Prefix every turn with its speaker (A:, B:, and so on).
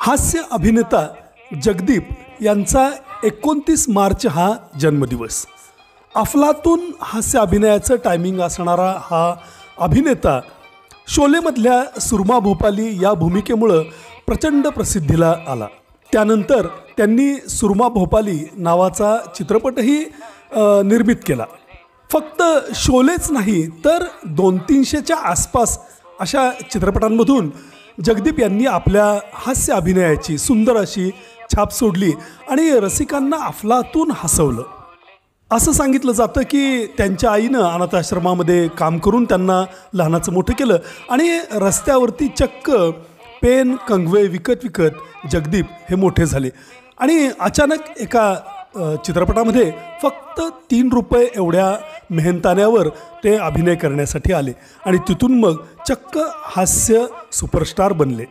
A: हास्य अभिनेता जगदीप यांचा 29 मार्च हा जन्मदिवस। अफलातून हास्य अभिनयाचं टायमिंग असणारा हा अभिनेता शोलेमधल्या सुरमा भोपाली या भूमिकेमुळे प्रचंड प्रसिद्धीला आला। त्यानंतर त्यांनी सुरमा भोपाली नावाचा चित्रपटही निर्मित केला। फक्त शोलेच नाही तर 200-300च्या आसपास अशा चित्रपटांमधून जगदीप यांनी आपल्या हास्य अभिनयाची सुंदर अशी छाप सोडली आणि रसिकांना अफलातून हसवलं। असं सांगितलं जातं की त्यांच्या आईनं अनाथाश्रमामध्ये काम करून त्यांना लहानाचं मोठं केलं आणि रस्त्यावरती चक्क पेन कंगवे विकत जगदीप हे मोठे झाले आणि अचानक एका चित्रपटामध्ये फक्त 3 रुपये एवढ्या मेहनताण्यावर ते अभिनय करण्यासाठी आले आणि तिथून मग चक्क हास्य सुपरस्टार बनले।